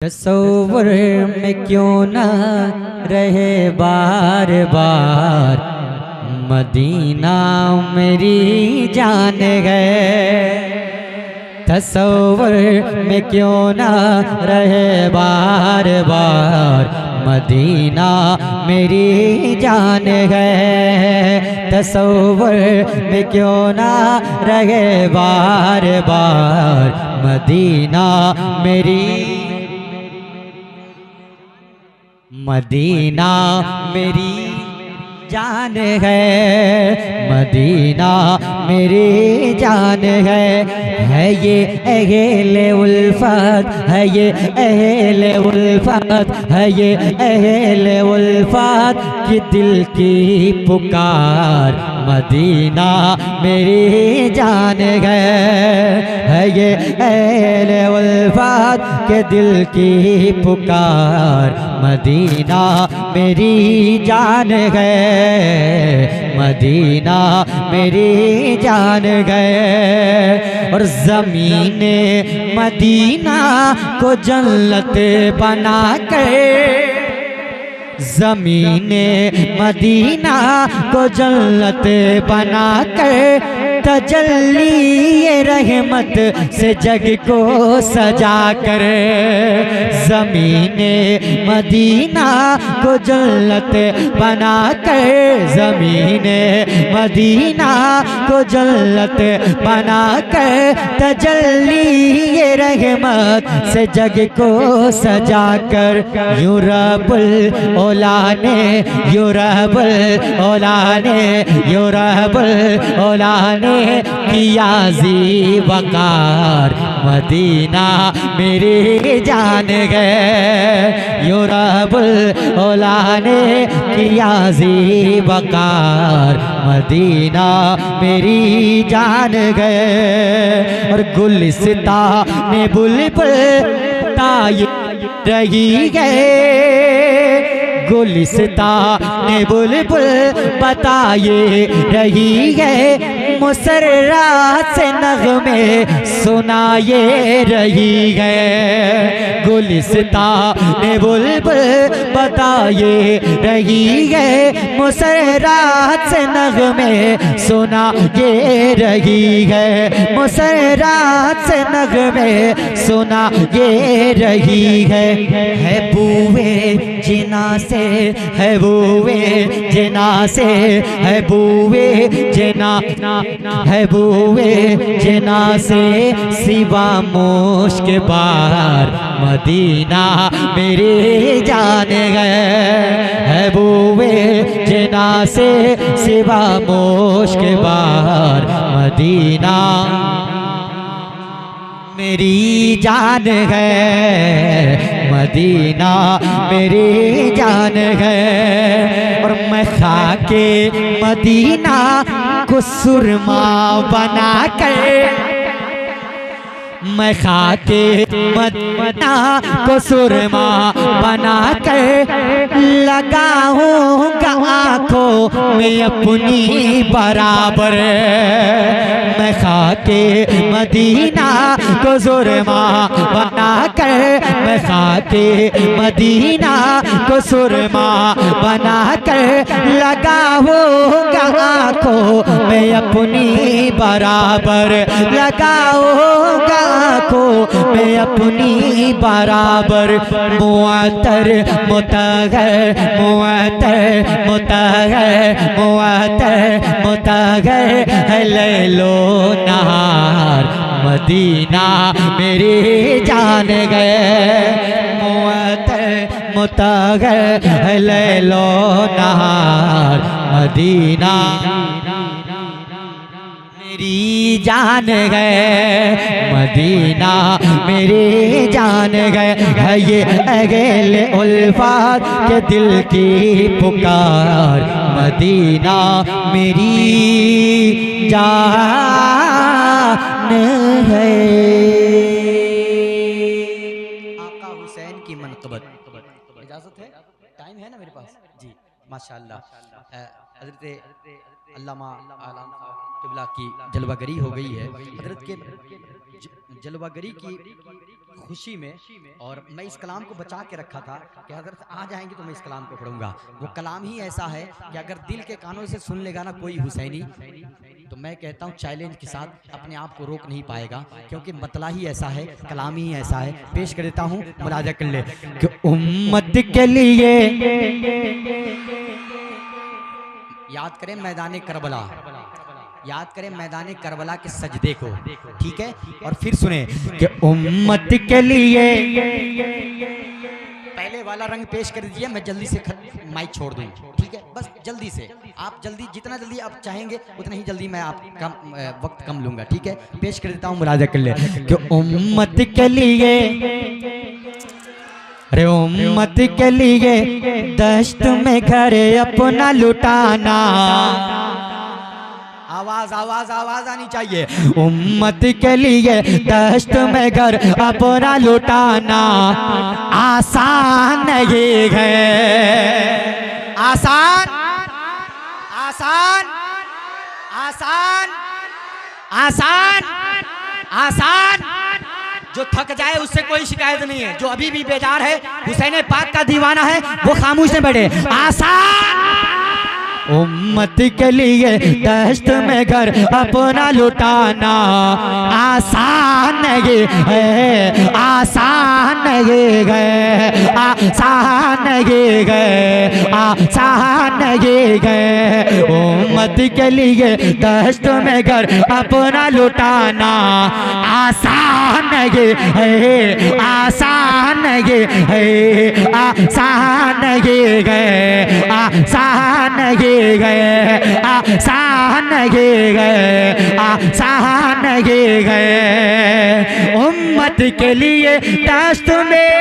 तसव्वुर में क्यों न रहे बार बार, मदीना मेरी जान गए। तसव्वुर में क्यों न रहे बार बार, मदीना मेरी जान गए। तसव्वुर में क्यों न रहे बार बार, मदीना मेरी मदीना मेरी जान है। मदीना मेरी जान है ये अहले उल्फत, है ये अहले उल्फत, है ये अहले उल्फत कि दिल की पुकार। मदीना मेरी जान है ये अहले उल्फत के दिल की पुकार। मदीना मेरी जान है, मदीना मेरी जान गए। और ज़मीने मदीना को जन्नत बना कर, ज़मीने मदीना को जन्नत बना कर, तजल्ली ये रहमत से जग को सजा कर। ज़मीने मदीना को जन्नत बना कर, ज़मीने मदीना को जन्नत बना कर, तजल्ली ये रहमत से जग को सजा कर। यूं रब्बुल औला ने, यूं रब्बुल औला ने, यूं रब्बुल औला ने किया ज़ी वक़ार। मदीना मेरी जान गए। यूं रब्बुल औला ने किया ज़ी वक़ार। मदीना मेरी जान गए। और गुलिस्ता ने बुलबुल ताई रही गए, गुलिस्ता ने बुलबुल बताए रही है। मुसर्रात से नग़मे सुनाए रही है। गुलिस्ता ने बुलबुल बताए रही है। मुसर्रात से नग़मे सुनाए रही है। मुसर्रात से नग़मे सुनाए रही है बूए जिना से, है बूए जिना से, है बूए जिना, है बूए जिना से सिवा मुश्क बार। मदीना मेरी जान गए। है बूए जिना से सिवा मुश्क बार। मदीना मेरी जान है, मदीना मेरी जान है। और मैं खाके मदीना को सुरमा बना कर, मैं खाके मदीना को सुरमा बना कर, लगाऊंगा आँखों में अपनी बराबर। मैं खाके मदीना को सुरमा बना कर, मैं खाके मदीना को सुरमा बना कर, लगाऊंगा आँखों में अपनी बराबर। लगाऊंगा आँखों में अपनी बराबर। मुअत्तर मुतग़र, मुअत्तर मुतग़र, मुअत्तर मुतग़र है लैलो नहार। मदीना मेरी जान गए। मुअत्तर मुतग़र है लैलो नहार। मदीना मेरी जान गए। मदीना मेरी जान गए है ये अहले उल्फत के दिल की पुकार। मदीना मेरी जान है। आका हुसैन की मनक़बत। इजाज़त है? टाइम है ना मेरे पास? जी माशाअल्लाह। हज़रत अल्लामा आलम क़िबला की जलवागरी हो गई है। हज़रत के जलवागरी की खुशी में और मैं इस कलाम को बचा के रखा था कि हज़रत आ जाएंगे तो मैं इस कलाम को पढ़ूंगा। वो कलाम ही ऐसा है कि अगर दिल के कानों से सुन लेगा ना कोई हुसैनी, तो मैं कहता हूँ चैलेंज के साथ अपने आप को रोक नहीं पाएगा, क्योंकि मतला ही ऐसा है, कलाम ही ऐसा है। पेश कर देता हूँ, मुलाजा कर ले कि उम्मत के लिए याद करें मैदान करबला, याद करें मैदान करबला के सजदे को, ठीक है। और फिर सुने कि उम्मत के लिए, पहले वाला रंग पेश कर दीजिए, मैं जल्दी से माइक छोड़ दूं, ठीक है। बस जल्दी से, आप जल्दी, जितना जल्दी आप चाहेंगे उतना ही जल्दी मैं आप कम वक्त कम लूंगा, ठीक है। पेश कर देता हूं, मुलाजा कर ले कि उम्मत के लिए, अरे उम्मत के लिए दश्त में घर अपना लुटाना, आवाज आवाज आवाज आनी चाहिए। उम्मत के लिए दश्त में घर अपना लुटाना आसान नहीं है, आसान आसान आसान आसान आसान। जो थक जाए उससे कोई शिकायत नहीं है, जो अभी भी बेजार है, हुसैन पाक का दीवाना है, वो खामोश न बैठे। आसान उम्मत के लिए दश्त में घर अपना लुटाना आसान ये है, आसान ये है, आसान ये है, आसान ये है। उम्मत के लिए दश्त में घर अपना लुटाना आसान ये है, आसान ये है, आसान ये है, आसान ये गए, आसान ये गए, आसान ये गए। उम्मत के लिए दश्त में,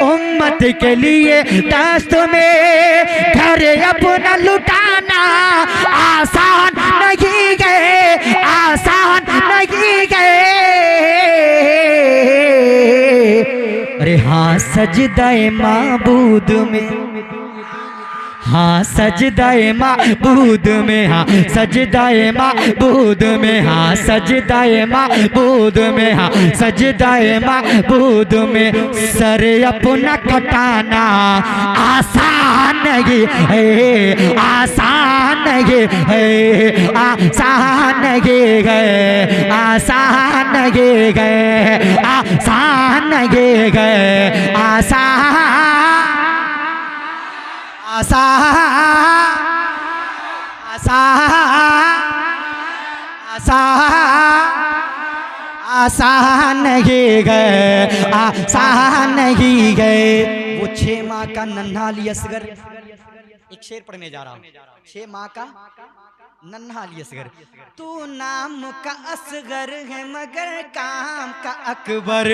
उम्मत के लिए दश्त में घर अपना लुटाना आसान नहीं गए, आसान नहीं गए। अरे हाँ सजदाए माबूद में, हाँ सजदाए माबूद में, हाँ सजदाए माबूद में, हाँ सजदाए माबूद में, हाँ सजदाए माबूद में सर अपना कटाना आसान ये है, आसान ये है, आसान ये है, आसान ये है, आसान ये है, आसान आसान आसान आसान ही गए, आसान ही गए। वो 6 माह का नन्हा अली असगर, एक शेर पढ़ने जा रहा हूँ। 6 माह का नन्हा अली असगर, तू नाम का असगर है मगर काम का अकबर,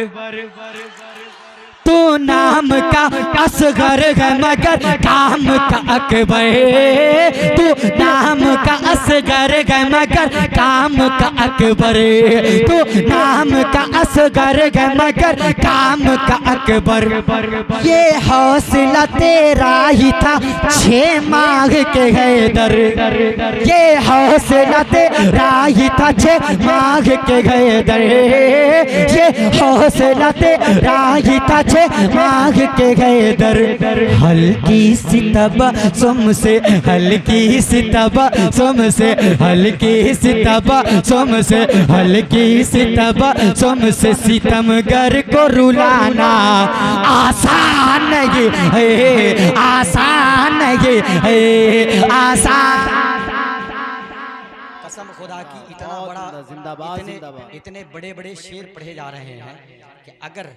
तू नाम का असगर है मगर काम का अकबर, तू नाम का असगर है मगर काम का अकबर, तू नाम का असगर है मगर काम का अकबर। ये हौसला तेरा ही था 6 माह के हैदर, ये हौसला तेरा ही था 6 माह के हैदर, ये हौसला तेरा ही था 6 माह के हैदर। हल्की सी तबस्सुम से, हल्की सी तबस्सुम से, हल्की सी तबस्सुम से, हल्की सी तबस्सुम से सितमगर को रुलाना आसान ये है, आसान ये है, आसान। कसम खुदा की इतना बड़ा, जिंदाबाद, इतने बड़े बड़े शेर पढ़े जा रहे हैं कि अगर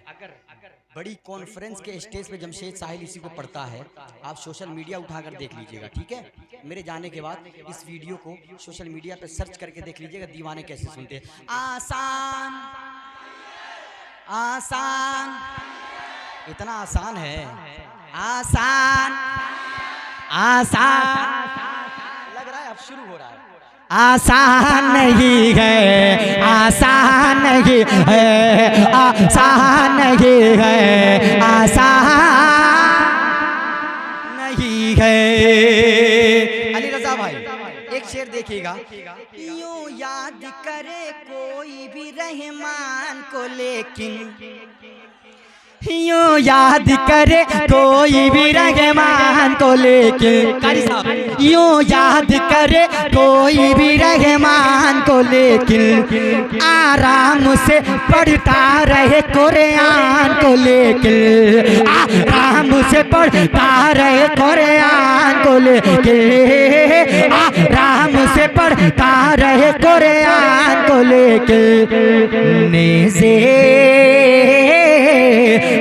बड़ी कॉन्फ्रेंस के स्टेज पे जमशेद साहिल इसी को पढ़ता है, आप सोशल मीडिया उठाकर देख लीजिएगा, ठीक है। मेरे जाने के बाद इस वीडियो को सोशल मीडिया पे सर्च करके देख लीजिएगा दीवाने कैसे सुनते हैं। आसान आसान, इतना आसान है, आसान आसान, लग रहा है अब शुरू हो रहा है। आसान नहीं है, आसान नहीं है, आसान नहीं है, गए। अली रजा भाई एक शेर देखिएगा। यूं याद करे कोई भी रहमान को, लेकिन यूं याद करे कोई भी रहमान को, लेकिन कारी साहब यूं याद करे कोई भी रहमान को, लेकिन आराम से पढ़ता रहे कुरान को, लेकिन आराम से पढ़ता रहे कुरान को, लेकिन आराम से पढ़ता रहे कुरान को, लेकिन नेज़े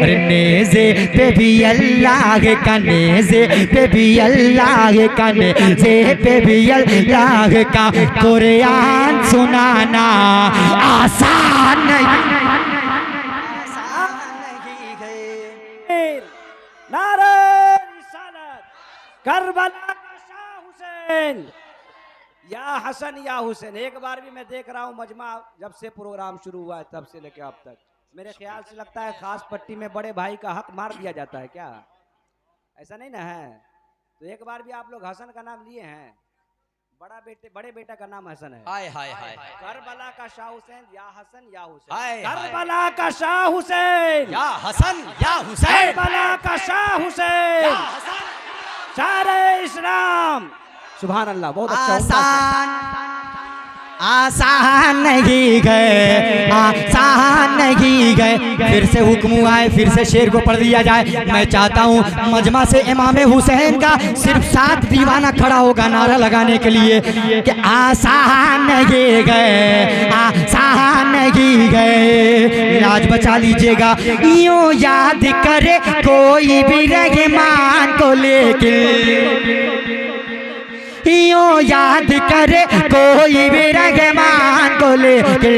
नेज़े पे भी अल्लाह का, नेज़े पे भी अल्लाह का, नेज़े पे भी अल्लाह का कुरान सुनाना आसान नहीं है। नारे रिसालत, करबला का शाह हुसैन, या हसन या हुसैन। एक बार भी मैं देख रहा हूँ मजमा जब से प्रोग्राम शुरू हुआ है तब से लेकर अब तक, मेरे ख्याल से लगता है खास पट्टी में बड़े भाई का हक मार दिया जाता है क्या, ऐसा नहीं ना है? तो एक बार भी आप लोग हसन का नाम लिए हैं, बड़े बेटा का नाम हसन है। हाय हाय हाय, करबला का शाह हुसैन, या हसन या हुसैन, करबला का शाह हुसैन, या हसन या हुसैन, करबला का शाह हुसैन, सारे इस्लाम। सुभान अल्लाह, बहुत अच्छा। आसान नहीं गए, आसान नहीं गए। फिर से हुक्म आए, फिर से शेर को पढ़ दिया जाए। मैं चाहता हूँ मजमा से इमाम हुसैन का सिर्फ 7 दीवाना खड़ा होगा नारा लगाने के लिए कि आसान नहीं गए, आसान नहीं गए। लाज बचा लीजिएगा। यूं याद करे कोई भी रहमान को, लेकिन यूं याद करे कोई भी रहमान को, लेकिन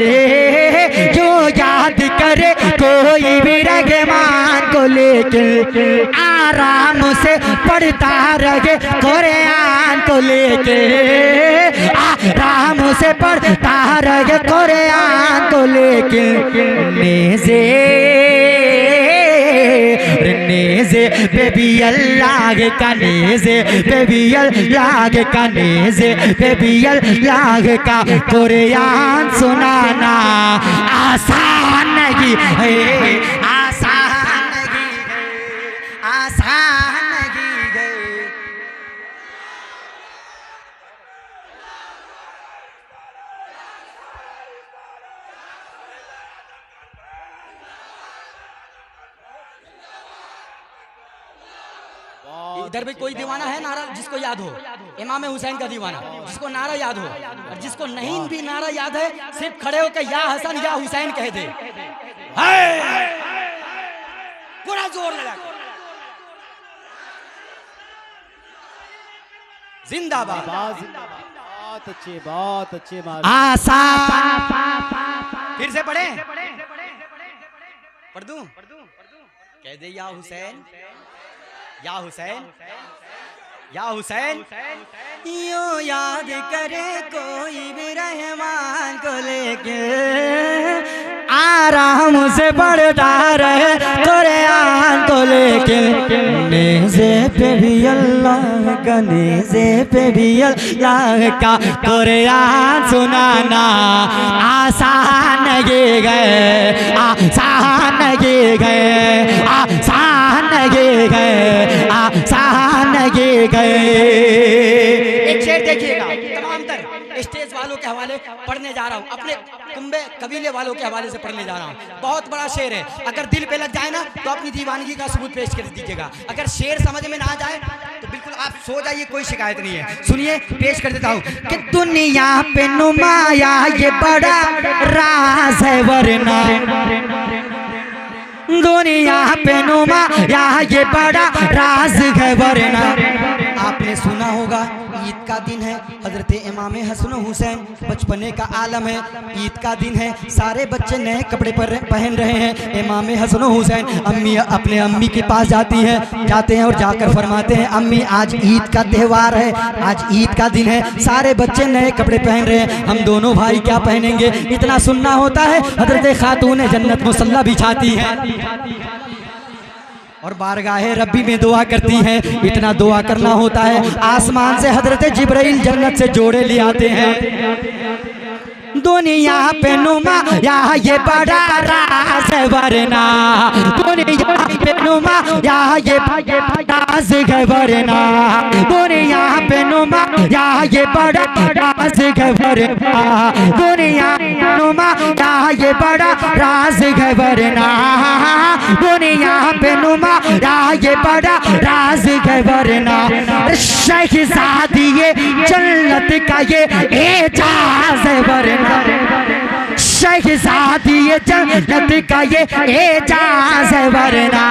यूं याद करे कोई भी रहमान को, लेकिन आराम से पढ़ता रहे कुरान को, लेकिन आराम से पढ़ता रहे कुरान को, लेकिन नेज़े नेज़े पे भी अल्लाह का, नेज़े पे भी अल्लाह का, नेज़े पे भी अल्लाह का कुरान सुनाना आसान नहीं है, आसान नहीं है, आसान नहीं है। इधर भी कोई दीवाना है नारा जिसको याद हो, इमाम हुसैन का दीवाना जिसको नारा याद हो, और जिसको नहीं भी नारा याद है सिर्फ खड़े होकर या हसन या हुसैन कह दे। पूरा जोर लगा जिंदाबाद। बहुत अच्छे, बहुत अच्छे। आसान फिर से पढ़े, पढ़ दूं, कह दे या हुसैन, या हुसैन, या हुसैन। यूं याद करे कोई भी रहमान को, लेके आराम से पढ़ता रहे कुरान को, लेके नेज़े पे भी अल्लाह का, नेज़े पे भी अल्लाह का कुरान सुनाना आसान नहीं गए, आसान नहीं गए, आसान नहीं गए, आसान नहीं गए। एक शेर देखिएगा, तमाम तर स्टेज वालों के हवाले पढ़ने जा रहा हूँ, अपने कुंबे कबीले वालों के हवाले से पढ़ने जा रहा हूँ। बहुत बड़ा शेर है, अगर दिल पे लग जाए ना तो अपनी दीवानगी का सबूत पेश कर दीजिएगा। अगर शेर समझ में ना जाए तो बिल्कुल आप सो जाइए, कोई शिकायत नहीं है। सुनिए, पेश कर देता हूँ कि दुनिया पे नुमाया ये बड़ा राज है, वरना दुनिया पे नुमाया ये बड़ा राज है, वरना आपने सुना होगा ईद का दिन है, हजरत इमाम हसन हुसैन बचपने का आलम है। ईद का दिन है, सारे बच्चे नए कपड़े पर पहन रहे हैं। इमाम हसन हुसैन अम्मी अपने अम्मी के पास जाते हैं और जाकर फरमाते हैं, अम्मी आज ईद का त्यौहार है, आज ईद का दिन है, सारे बच्चे नए कपड़े पहन रहे हैं, हम दोनों भाई क्या पहनेंगे? इतना सुनना होता है, हजरत खातून जन्नत मुसल्ला बिछाती है और बारगाहे रब्बी में दुआ करती हैं। इतना दुआ करना होता है, आसमान से हजरत जिब्राइल जन्नत से जोड़े ले आते हैं। दुनिया पे नुमा या ये बड़ा राज है वरना, दुनिया पे नुमा या ये राज है वरना, दुनिया पे नुमा या ये बड़ा राज है वरना, दुनिया नुमा या ये बड़ा राज है वरना, दुनिया पे नुमा या ये बड़ा राज है वरना। शहज़ादी ये जन्नत का ये एजाज है वरना, शहज़ादी ये जन्नत का ये एजाज है वरना,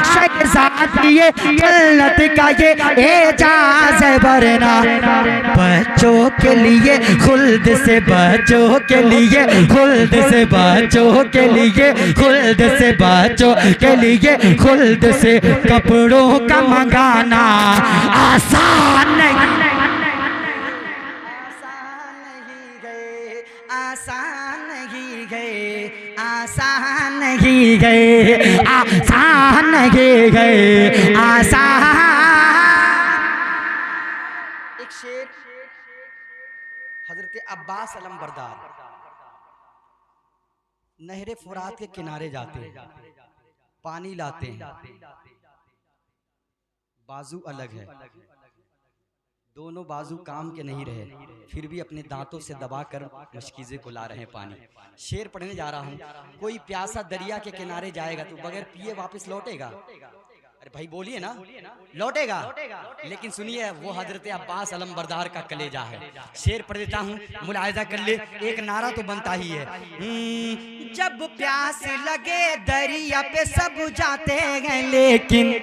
शहज़ादी ये जन्नत का ये एजाज है वरना। बच्चों के लिए खुल्द से, बच्चों के लिए खुल्द से, बच्चों के लिए खुल्द से, बच्चों के लिए खुल्द से कपड़ों का मंगाना आसान नहीं, आसान नहीं गए, आसान नहीं गए, आसान नहीं गए, आसान। एक शेर हजरत अब्बास अलम बरदार नहरे फुरात के किनारे जाते हैं, पानी लाते हैं, बाजू अलग है, दोनों बाजू काम के नहीं रहे, फिर भी अपने दांतों से दबाकर मशकीज़े को ला रहे हैं पानी। शेर पढ़ने जा रहा हूँ। कोई प्यासा दरिया के किनारे जाएगा तो बगैर पिए वापस लौटेगा? अरे भाई बोलिए ना, लौटेगा? लेकिन सुनिए, वो हजरत अब्बास अलम बरदार का कलेजा है। शेर पढ़ देता हूँ, मुलाहिजा कर ले, एक नारा तो बनता ही है। जब प्यास लगे दरिया पे सब जाते हैं, लेकिन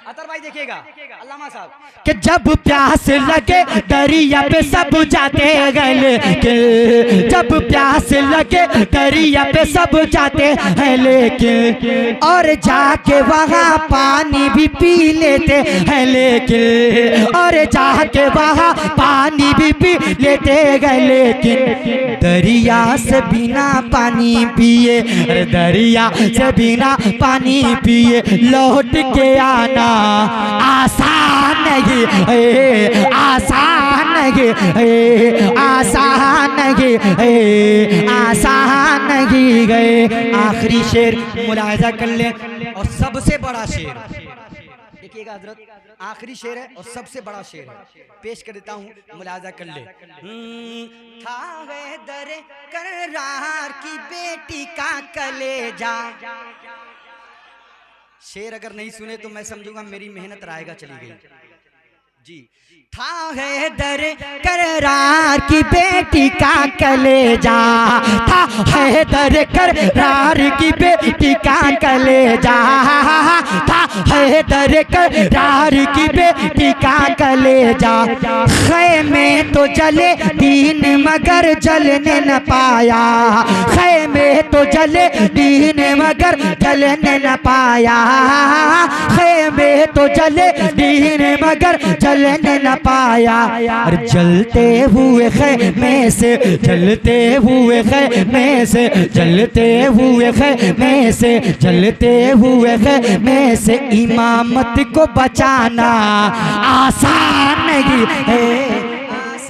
अतर भाई देखिएगा अल्लामा साहब कि जब प्यास लगे दरिया पे सब जाते हैं, लेकिन जब प्यास लगे दरिया पे सब जाते हैं, लेकिन और जाके वहाँ पानी भी पी लेते हैं, लेकिन और जाके वहाँ पानी भी पी लेते हैं, लेकिन दरिया से बिना पानी पिए, दरिया से बिना पानी पिए लौट के आना आसान नहीं है, आसान नहीं है, आसान नहीं है, आसान नहीं गए। आखिरी शेर मुलाहिजा कर ले, और सबसे बड़ा शेर देखिएगा हजरत, आखिरी शेर है और सबसे बड़ा शेर है, पेश कर देता हूँ, मुलाहिजा कर ले। था है दरे करार की बेटी का कलेजा। शेर अगर नहीं सुने तो मैं समझूंगा मेरी मेहनत रायगा चली गई जी। था है दर करार की बेटी का कलेजा, था है दर करार की बेटी का कलेजा, था है दर करार की बेटी का कलेजा। खैमे तो जले दीन मगर जलने न पाया, खैमे तो जले दीन मगर जलने न पाया, खैमे तो जले दीन मगर जलने न पाया। और जलते हुए खैमे से, जलते हुए खैमे से, जलते हुए खैमे से, जलते हुए खैमे से इमामत को बचाना आसान नहीं है।